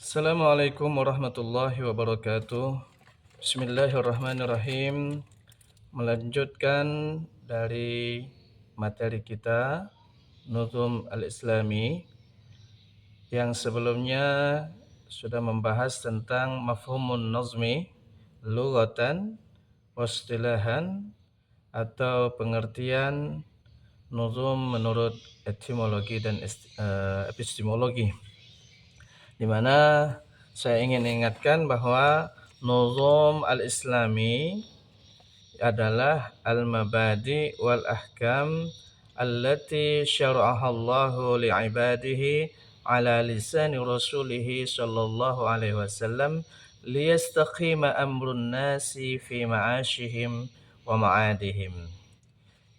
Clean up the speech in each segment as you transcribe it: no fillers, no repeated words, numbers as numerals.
Assalamualaikum warahmatullahi wabarakatuh. Bismillahirrahmanirrahim. Melanjutkan dari materi kita Nuzum al-Islami yang sebelumnya sudah membahas tentang mafhumun nazmi lughatan wastilahan atau pengertian nuzum menurut etimologi dan epistemologi, di mana saya ingin ingatkan bahwa nuzum al-Islami adalah al-mabadi wal ahkam allati syara'aha Allahu li'ibadihi ala lisani rasulih sallallahu alaihi wasallam liyastaqima amrun nasi fi ma'ashihim wa ma'adihim,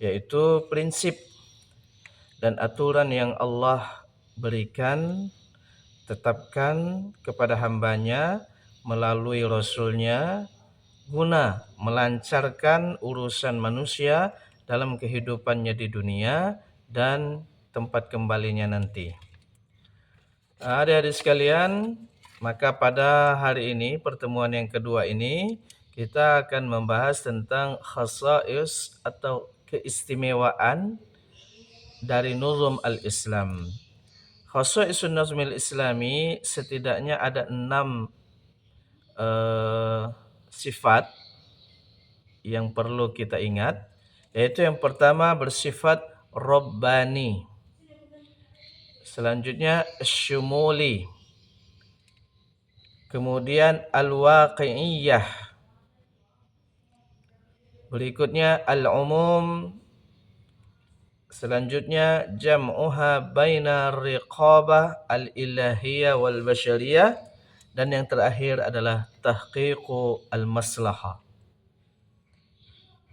yaitu prinsip dan aturan yang Allah berikan, tetapkan kepada hambanya melalui Rasulnya guna melancarkan urusan manusia dalam kehidupannya di dunia dan tempat kembalinya nanti. Adik-adik sekalian, maka pada hari ini, pertemuan yang kedua ini, kita akan membahas tentang khasa'is atau keistimewaan dari nuzum al-Islam. Khasa'isun nazmil islami setidaknya ada 6 sifat yang perlu kita ingat, yaitu yang pertama bersifat Rabbani, selanjutnya syumuli, kemudian al-waqi'iyah, berikutnya al-umum, selanjutnya jam'uha baina riqabah al-ilahiyah wal basyariyah, dan yang terakhir adalah tahqiqu al-maslahah.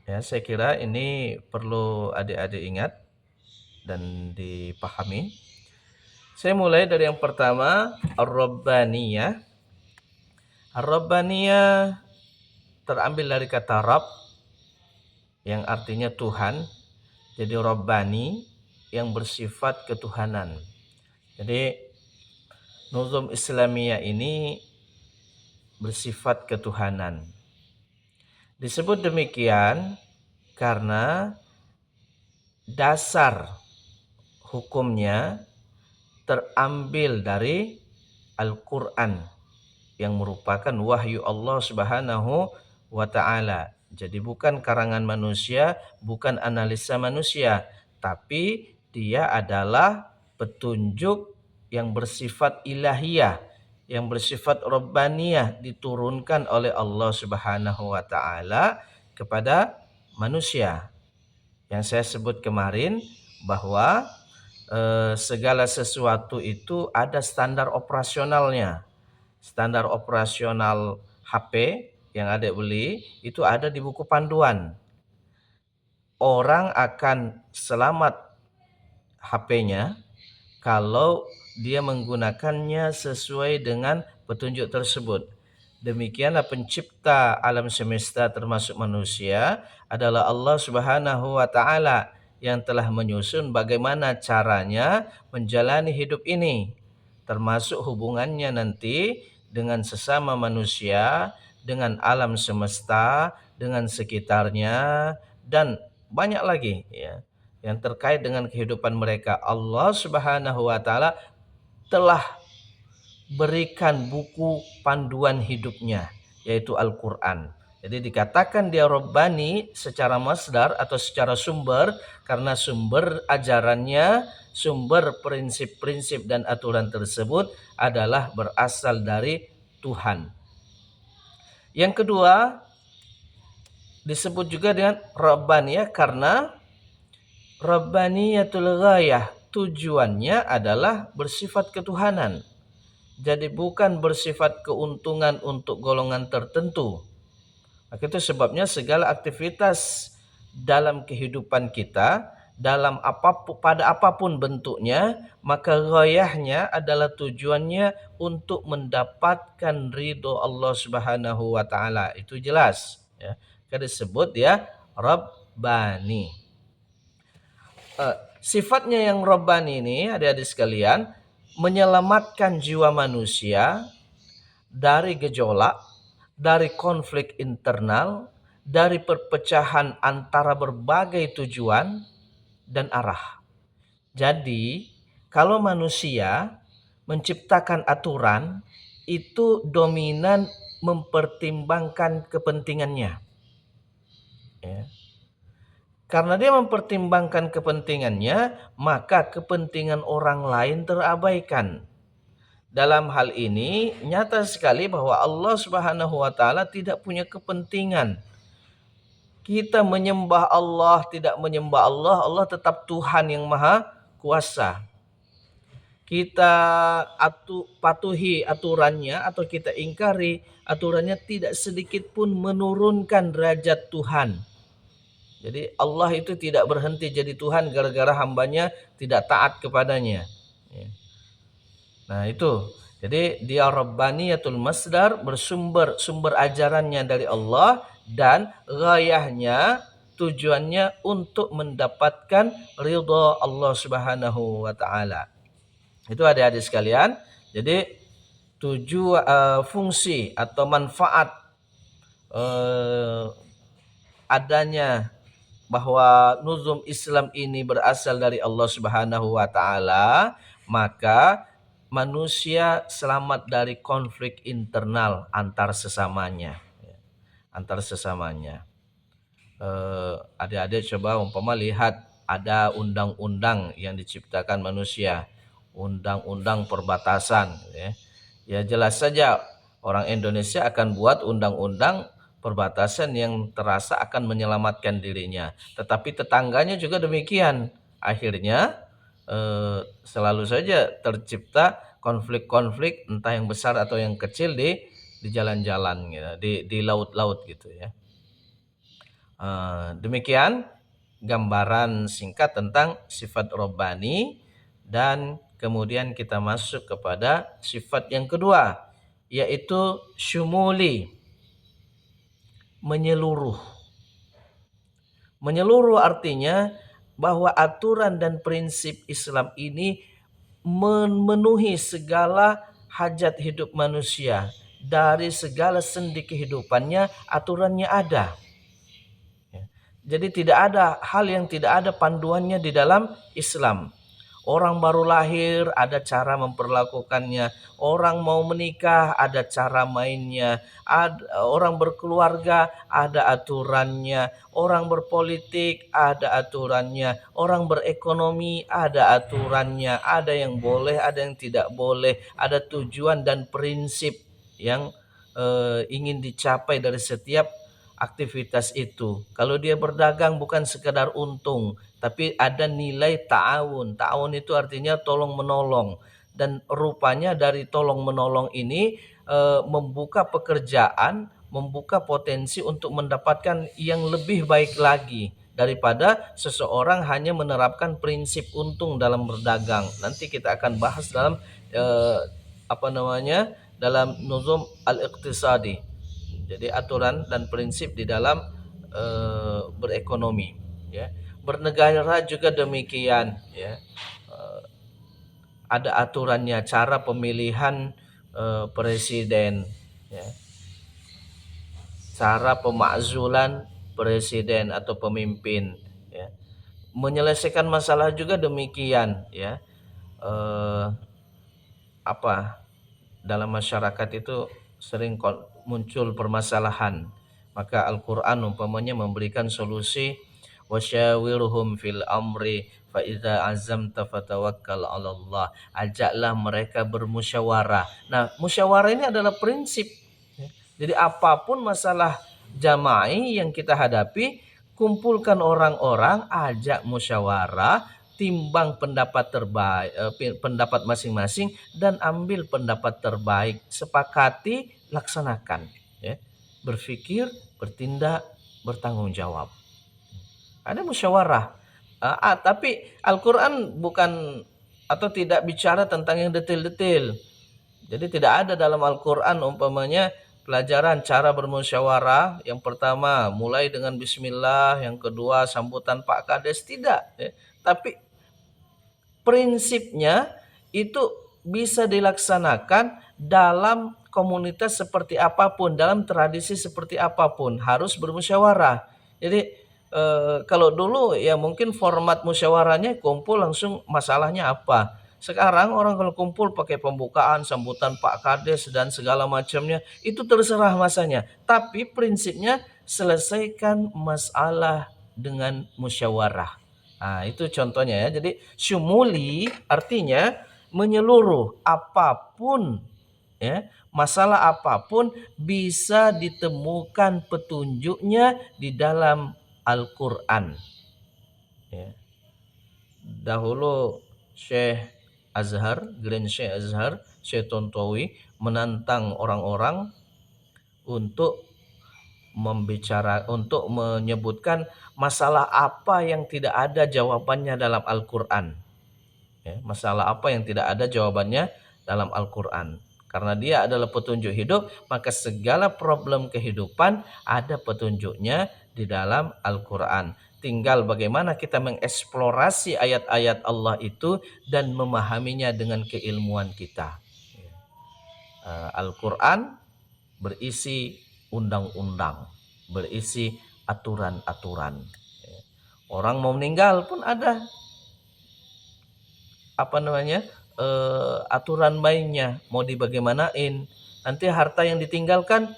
Ya, saya kira ini perlu adik-adik ingat dan dipahami. Saya mulai dari yang pertama, ar-rabbaniyah. Ar-rabbaniyah terambil dari kata Rabb yang artinya Tuhan. Jadi Rabbani yang bersifat ketuhanan. Jadi nuzum Islamiyah ini bersifat ketuhanan. Disebut demikian karena dasar hukumnya terambil dari Al-Quran yang merupakan wahyu Allah Subhanahu wa ta'ala. Jadi bukan karangan manusia, bukan analisa manusia, tapi dia adalah petunjuk yang bersifat ilahiyah, yang bersifat rabbaniyah, diturunkan oleh Allah Subhanahu wa ta'ala kepada manusia. Yang saya sebut kemarin bahwa segala sesuatu itu ada standar operasionalnya. Standar operasional HP yang adik beli itu ada di buku panduan. Orang akan selamat HP-nya kalau dia menggunakannya sesuai dengan petunjuk tersebut. Demikianlah pencipta alam semesta termasuk manusia adalah Allah Subhanahu wa ta'ala yang telah menyusun bagaimana caranya menjalani hidup ini, termasuk hubungannya nanti dengan sesama manusia, dengan alam semesta, dengan sekitarnya, dan banyak lagi ya yang terkait dengan kehidupan mereka. Allah Subhanahu wa ta'ala telah berikan buku panduan hidupnya, yaitu Al-Quran. Jadi dikatakan dia Rabbani secara masdar atau secara sumber karena sumber ajarannya, sumber prinsip-prinsip dan aturan tersebut adalah berasal dari Tuhan. Yang kedua disebut juga dengan Rabbaniyah karena Rabbaniyatul ghayah, tujuannya adalah bersifat ketuhanan. Jadi bukan bersifat keuntungan untuk golongan tertentu. Maka itu sebabnya segala aktivitas dalam kehidupan kita, dalam apapun, pada apapun bentuknya, maka ghayahnya adalah tujuannya untuk mendapatkan ridho Allah Subhanahu wa ta'ala. Itu jelas ya. Kan disebut ya Rabbani. Sifatnya yang Rabbani ini adik-adik sekalian menyelamatkan jiwa manusia dari gejolak, dari konflik internal, dari perpecahan antara berbagai tujuan dan arah. Jadi, kalau manusia menciptakan aturan, itu dominan mempertimbangkan kepentingannya. Ya. Karena dia mempertimbangkan kepentingannya, maka kepentingan orang lain terabaikan. Dalam hal ini nyata sekali bahwa Allah Subhanahu wa taala tidak punya kepentingan kita menyembah Allah, tidak menyembah Allah, Allah tetap Tuhan yang maha kuasa. Kita patuhi aturannya atau kita ingkari aturannya, tidak sedikit pun menurunkan derajat Tuhan. Jadi Allah itu tidak berhenti jadi Tuhan gara-gara hambanya tidak taat kepadanya. Ya. Nah itu, jadi dia Rabbaniyatul Masdar, sumber ajarannya dari Allah, dan gayahnya, tujuannya untuk mendapatkan ridha Allah Subhanahu wa taala. Itu adik-adik sekalian. Jadi fungsi atau manfaat eh, adanya bahwa nuzum Islam ini berasal dari Allah Subhanahu wa taala, maka manusia selamat dari konflik internal antar sesamanya. Antar sesamanya. Adik-adik coba umpama lihat ada undang-undang yang diciptakan manusia, undang-undang perbatasan, ya. Ya jelas saja orang Indonesia akan buat undang-undang perbatasan yang terasa akan menyelamatkan dirinya. Tetapi tetangganya juga demikian. Akhirnya selalu saja tercipta konflik-konflik entah yang besar atau yang kecil di jalan-jalan gitu, di laut-laut gitu ya. Demikian gambaran singkat tentang sifat Rabbani, dan kemudian kita masuk kepada sifat yang kedua, yaitu syumuli, menyeluruh. Menyeluruh artinya bahwa aturan dan prinsip Islam ini memenuhi segala hajat hidup manusia. Dari segala sendi kehidupannya aturannya ada. Jadi tidak ada hal yang tidak ada panduannya di dalam Islam. Orang baru lahir ada cara memperlakukannya. Orang mau menikah ada cara mainnya. Orang berkeluarga ada aturannya. Orang berpolitik ada aturannya. Orang berekonomi ada aturannya. Ada yang boleh, ada yang tidak boleh. Ada tujuan dan prinsip yang ingin dicapai dari setiap aktivitas itu. Kalau dia berdagang bukan sekedar untung, tapi ada nilai ta'awun. Ta'awun itu artinya tolong menolong, dan rupanya dari tolong menolong ini membuka pekerjaan, membuka potensi untuk mendapatkan yang lebih baik lagi daripada seseorang hanya menerapkan prinsip untung dalam berdagang. Nanti kita akan bahas dalam dalam nuzum al-iqtisadi. Jadi aturan dan prinsip di dalam berekonomi, ya. Bernegara juga demikian, ya. Ada aturannya, cara pemilihan presiden, ya. Cara pemakzulan presiden atau pemimpin, ya. Menyelesaikan masalah juga demikian, ya. Dalam masyarakat itu sering muncul permasalahan, maka Al-Quran umpamanya memberikan solusi, wasyawirhum fil amri fa idza azamta fatawakkal 'ala Allah. Ajaklah mereka bermusyawarah. Nah, musyawarah ini adalah prinsip. Jadi apapun masalah jama'i yang kita hadapi, kumpulkan orang-orang, ajak musyawarah, timbang pendapat masing-masing, dan ambil pendapat terbaik, sepakati, laksanakan, ya. Berpikir, bertindak, bertanggung jawab. Ada musyawarah. Tapi Al-Quran bukan atau tidak bicara tentang yang detail-detail. Jadi tidak ada dalam Al-Quran umpamanya pelajaran cara bermusyawarah. Yang pertama mulai dengan bismillah, yang kedua sambutan Pak Kades, tidak, ya. Tapi prinsipnya itu bisa dilaksanakan dalam komunitas seperti apapun, dalam tradisi seperti apapun harus bermusyawarah. Jadi kalau dulu ya mungkin format musyawarahnya kumpul langsung masalahnya apa. Sekarang orang kalau kumpul pakai pembukaan, sambutan Pak Kades dan segala macamnya, itu terserah masanya. Tapi prinsipnya selesaikan masalah dengan musyawarah. Nah, itu contohnya ya. Jadi syumuli artinya menyeluruh, apapun ya, masalah apapun bisa ditemukan petunjuknya di dalam Al-Qur'an. Ya. Dahulu Syekh Syekh Azhar, Syekh Tontowi menantang orang-orang untuk untuk menyebutkan masalah apa yang tidak ada jawabannya dalam Al-Qur'an. Ya, masalah apa yang tidak ada jawabannya dalam Al-Qur'an. Karena dia adalah petunjuk hidup, maka segala problem kehidupan ada petunjuknya di dalam Al-Qur'an. Tinggal bagaimana kita mengeksplorasi ayat-ayat Allah itu dan memahaminya dengan keilmuan kita. Al-Qur'an berisi undang-undang, berisi aturan-aturan. Orang mau meninggal pun ada aturan mainnya, mau dibagaimanain. Nanti harta yang ditinggalkan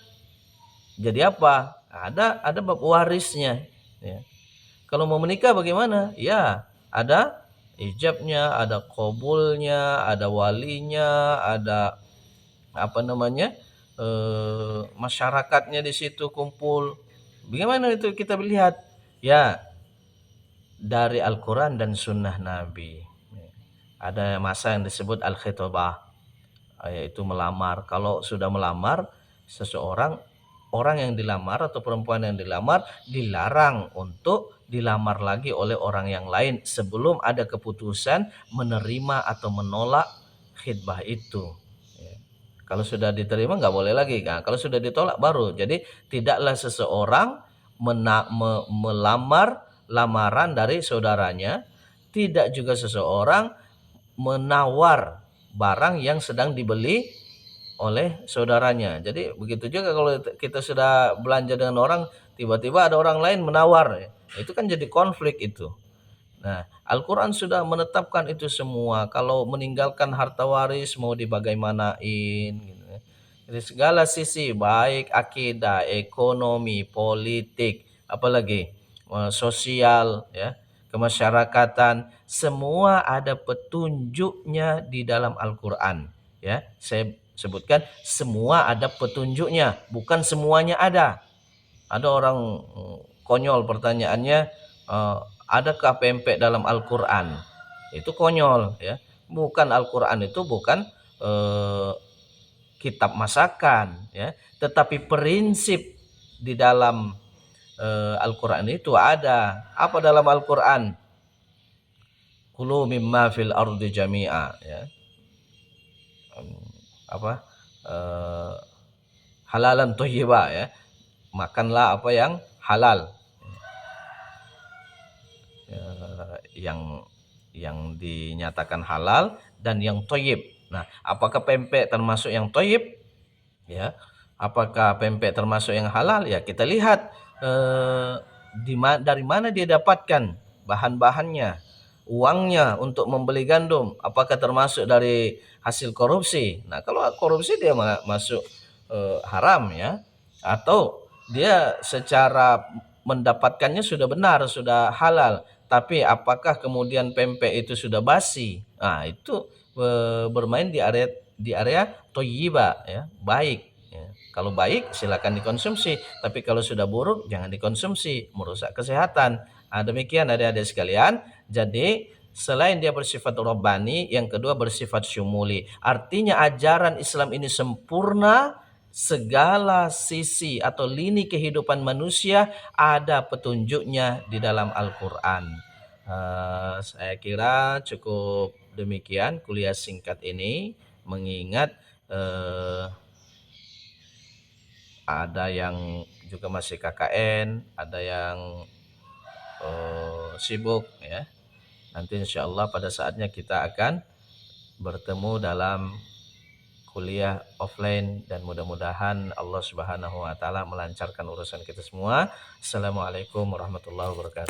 jadi apa? Ada bab warisnya. Ya. Kalau mau menikah bagaimana? Ya, ada ijabnya, ada qabulnya, ada walinya, ada masyarakatnya di situ kumpul. Bagaimana itu kita lihat? Ya, dari Al-Quran dan Sunnah Nabi. Ada masa yang disebut al-khitbah, yaitu melamar. Kalau sudah melamar seseorang, orang yang dilamar atau perempuan yang dilamar dilarang untuk dilamar lagi oleh orang yang lain sebelum ada keputusan menerima atau menolak khitbah itu. Ya. Kalau sudah diterima nggak boleh lagi. Nah, kalau sudah ditolak baru. Jadi tidaklah seseorang melamar lamaran dari saudaranya, tidak juga seseorang menawar barang yang sedang dibeli oleh saudaranya. Jadi begitu juga kalau kita sudah belanja dengan orang, tiba-tiba ada orang lain menawar, itu kan jadi konflik itu. Nah, Al-Quran sudah menetapkan itu semua. Kalau meninggalkan harta waris mau dibagaimanain, gitu. Dari segala sisi, baik akidah, ekonomi, politik, apalagi sosial, ya, kemasyarakatan, semua ada petunjuknya di dalam Al-Quran. Ya, saya sebutkan semua ada petunjuknya, bukan semuanya ada. Ada orang konyol pertanyaannya, eh, adakah pempek dalam Al-Quran? Itu konyol ya. Bukan Al-Quran itu bukan eh, kitab masakan ya, tetapi prinsip di dalam Al-Quran itu ada. Apa dalam Al-Quran? Kulu mimma fil ardi jami'a ya. Apa? Eh, halalan thayyiba ya. Makanlah apa yang halal. Yang dinyatakan halal dan yang thayyib. Nah, apakah pempek termasuk yang thayyib? Ya. Apakah pempek termasuk yang halal? Ya, kita lihat dari mana dia dapatkan bahan-bahannya, uangnya untuk membeli gandum, apakah termasuk dari hasil korupsi? Nah, kalau korupsi dia masuk haram ya, atau dia secara mendapatkannya sudah benar, sudah halal, tapi apakah kemudian pempek itu sudah basi? Nah, itu bermain di area thayyiba ya, baik. Ya. Kalau baik silakan dikonsumsi, tapi kalau sudah buruk jangan dikonsumsi, merusak kesehatan. Nah, demikian adik-adik sekalian. Jadi selain dia bersifat robbani, yang kedua bersifat syumuli. Artinya ajaran Islam ini sempurna, segala sisi atau lini kehidupan manusia ada petunjuknya di dalam Al-Quran. Saya kira cukup demikian kuliah singkat ini, mengingat ada yang juga masih KKN, ada yang sibuk ya. Nanti insya Allah pada saatnya kita akan bertemu dalam kuliah offline, dan mudah-mudahan Allah Subhanahu wa taala melancarkan urusan kita semua. Assalamualaikum warahmatullahi wabarakatuh.